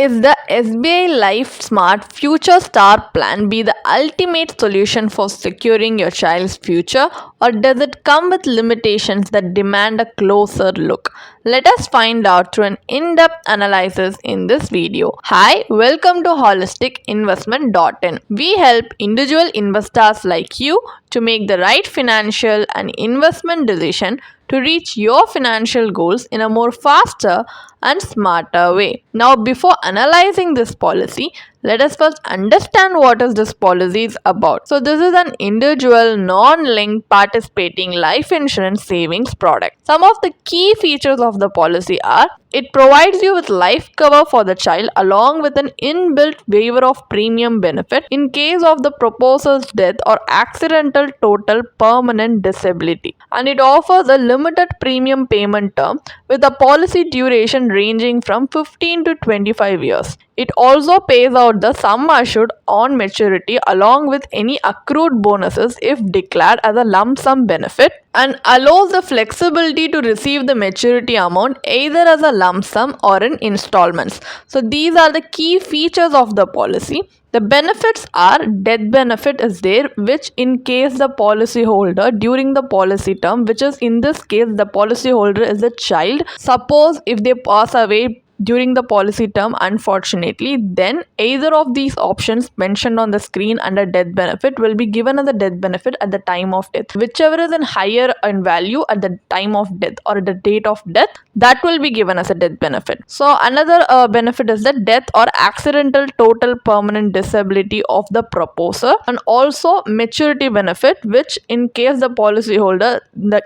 Is the SBI Life Smart Future Star Plan be the ultimate solution for securing your child's future, or does it come with limitations that demand a closer look? Let us find out through an in-depth analysis in this video. Hi, welcome to holisticinvestment.in. We help individual investors like you to make the right financial and investment decision to reach your financial goals in a more faster and smarter way. Now, before analyzing this policy, let us first understand what is this policy is about. So this is an individual non-linked participating life insurance savings product. Some of the key features of the policy are: it provides you with life cover for the child along with an inbuilt waiver of premium benefit in case of the proposal's death or accidental total permanent disability. And it offers a limited premium payment term with a policy duration ranging from 15 to 25 years. It also pays out the sum assured on maturity along with any accrued bonuses if declared as a lump sum benefit, and allows the flexibility to receive the maturity amount either as a lump sum or in installments. So these are the key features of the policy. The benefits are: death benefit is there, which in case the policy holder during the policy term, which is in this case the policy holder is a child, suppose if they pass away during the policy term unfortunately, then either of these options mentioned on the screen under death benefit will be given as a death benefit at the time of death. Whichever is in higher in value at the time of death or at the date of death, that will be given as a death benefit. So another benefit is the death or accidental total permanent disability of the proposer, and also maturity benefit, which in case the policy holder,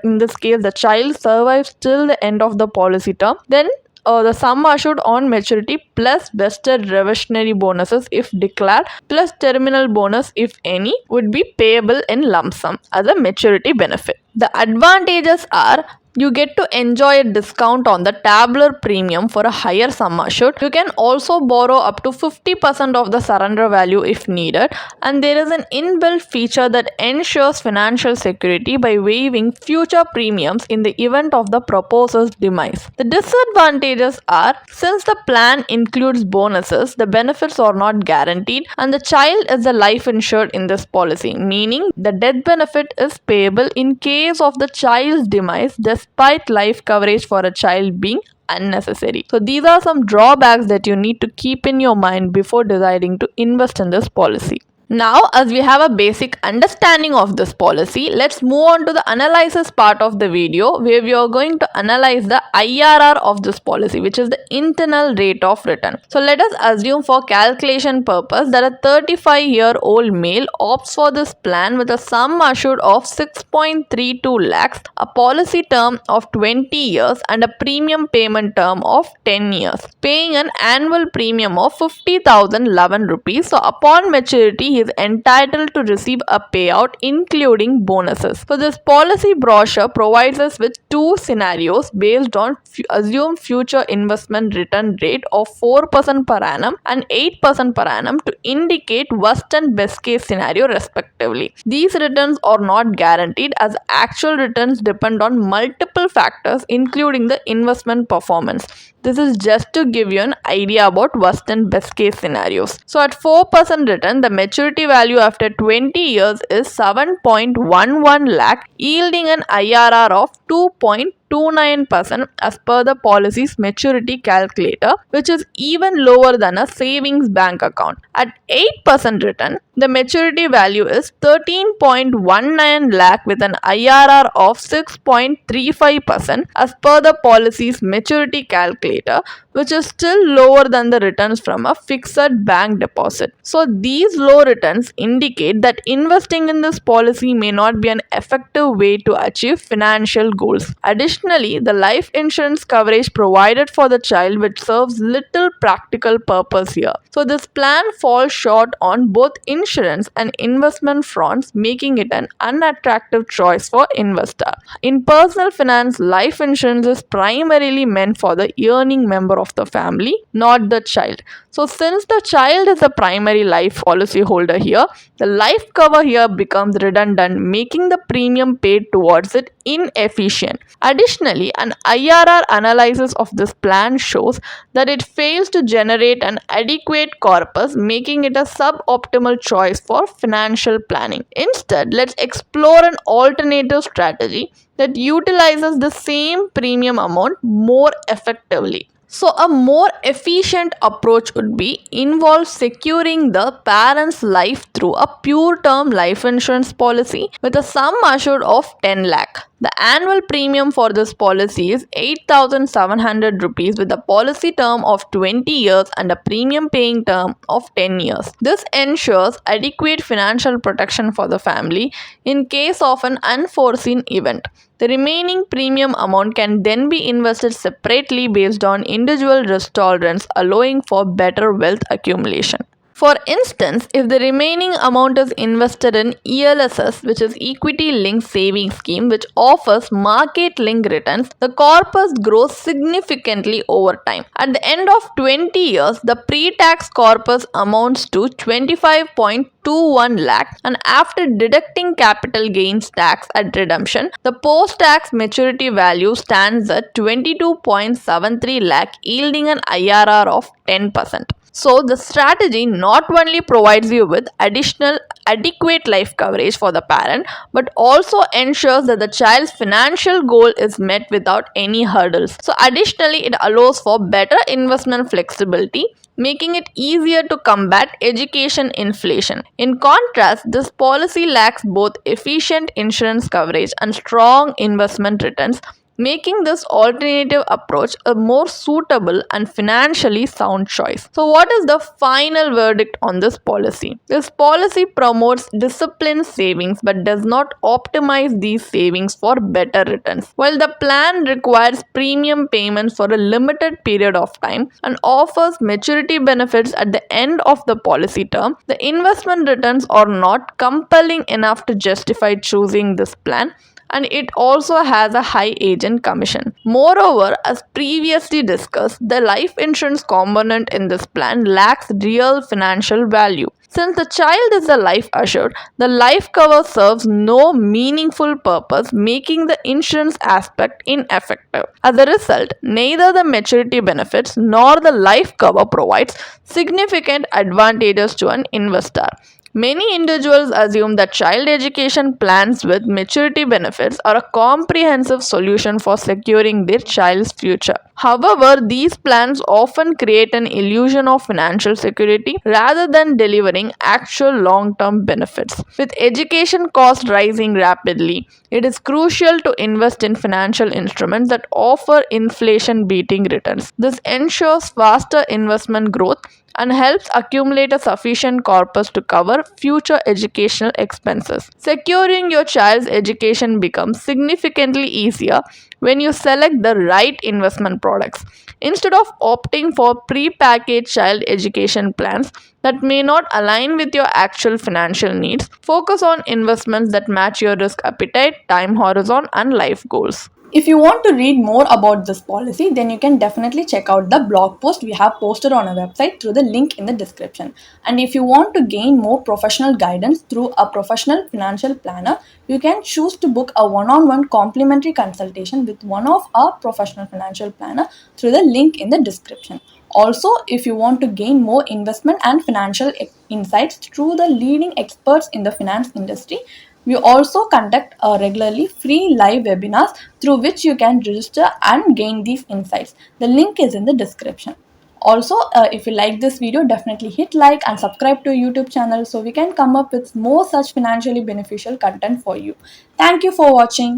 in this case the child, survives till the end of the policy term, then the sum assured on maturity plus vested reversionary bonuses if declared plus terminal bonus if any would be payable in lump sum as a maturity benefit. The advantages are: you get to enjoy a discount on the tabular premium for a higher sum assured. You can also borrow up to 50% of the surrender value if needed, and there is an inbuilt feature that ensures financial security by waiving future premiums in the event of the proposer's demise. The disadvantages are: since the plan includes bonuses, the benefits are not guaranteed, and the child is the life insured in this policy, meaning the death benefit is payable in case of the child's demise despite life coverage for a child being unnecessary. So these are some drawbacks that you need to keep in your mind before deciding to invest in this policy. Now, as we have a basic understanding of this policy, let's move on to the analysis part of the video, where we are going to analyze the IRR of this policy, which is the internal rate of return. So let us assume for calculation purpose that a 35-year-old male opts for this plan with a sum assured of 6.32 lakhs, a policy term of 20 years and a premium payment term of 10 years, paying an annual premium of 50,011 rupees. So upon maturity, he is entitled to receive a payout including bonuses. So this policy brochure provides us with two scenarios based on assumed future investment return rate of 4% per annum and 8% per annum to indicate worst and best case scenario respectively. These returns are not guaranteed as actual returns depend on multiple factors including the investment performance. This is just to give you an idea about worst and best case scenarios. So at 4% return, the maturity value after 20 years is 7.11 lakh, yielding an IRR of 2.29% as per the policy's maturity calculator, which is even lower than a savings bank account. At 8% return, the maturity value is 13.19 lakh with an IRR of 6.35% as per the policy's maturity calculator, which is still lower than the returns from a fixed bank deposit. So these low returns indicate that investing in this policy may not be an effective way to achieve financial goals. Additionally, the life insurance coverage provided for the child, which serves little practical purpose here. So this plan falls short on both insurance and investment fronts, making it an unattractive choice for investor. In personal finance, life insurance is primarily meant for the earning member of of the family, not the child. So since the child is the primary life policy holder here, the life cover here becomes redundant, making the premium paid towards it inefficient. Additionally, an IRR analysis of this plan shows that it fails to generate an adequate corpus, making it a suboptimal choice for financial planning. Instead, let's explore an alternative strategy that utilizes the same premium amount more effectively. So, a more efficient approach would be involve securing the parent's life through a pure term life insurance policy with a sum assured of 10 lakh. The annual premium for this policy is 8,700 rupees with a policy term of 20 years and a premium paying term of 10 years. This ensures adequate financial protection for the family in case of an unforeseen event. The remaining premium amount can then be invested separately based on individual risk tolerance, allowing for better wealth accumulation. For instance, if the remaining amount is invested in ELSS, which is Equity Linked Savings Scheme, which offers market linked returns, the corpus grows significantly over time. At the end of 20 years, the pre-tax corpus amounts to 25.21 lakh, and after deducting capital gains tax at redemption, the post-tax maturity value stands at 22.73 lakh, yielding an IRR of 10%. So, the strategy not only provides you with additional adequate life coverage for the parent, but also ensures that the child's financial goal is met without any hurdles. So, additionally, it allows for better investment flexibility, making it easier to combat education inflation. In contrast, this policy lacks both efficient insurance coverage and strong investment returns, making this alternative approach a more suitable and financially sound choice. So, what is the final verdict on this policy? This policy promotes disciplined savings but does not optimize these savings for better returns. While the plan requires premium payments for a limited period of time and offers maturity benefits at the end of the policy term, the investment returns are not compelling enough to justify choosing this plan, and it also has a high agent commission. Moreover, as previously discussed, the life insurance component in this plan lacks real financial value. Since the child is a life assured, the life cover serves no meaningful purpose, making the insurance aspect ineffective. As a result, neither the maturity benefits nor the life cover provides significant advantages to an investor. Many individuals assume that child education plans with maturity benefits are a comprehensive solution for securing their child's future. However, these plans often create an illusion of financial security rather than delivering actual long-term benefits. With education costs rising rapidly, it is crucial to invest in financial instruments that offer inflation-beating returns. This ensures faster investment growth and helps accumulate a sufficient corpus to cover future educational expenses. Securing your child's education becomes significantly easier when you select the right investment products. Instead of opting for pre-packaged child education plans that may not align with your actual financial needs, focus on investments that match your risk appetite, time horizon, and life goals. If you want to read more about this policy, then you can definitely check out the blog post we have posted on our website through the link in the description. And if you want to gain more professional guidance through a professional financial planner, you can choose to book a one-on-one complimentary consultation with one of our professional financial planner through the link in the description. Also, if you want to gain more investment and financial insights through the leading experts in the finance industry, we also conduct regularly free live webinars through which you can register and gain these insights. The link is in the description. Also, if you like this video, definitely hit like and subscribe to our YouTube channel so we can come up with more such financially beneficial content for you. Thank you for watching.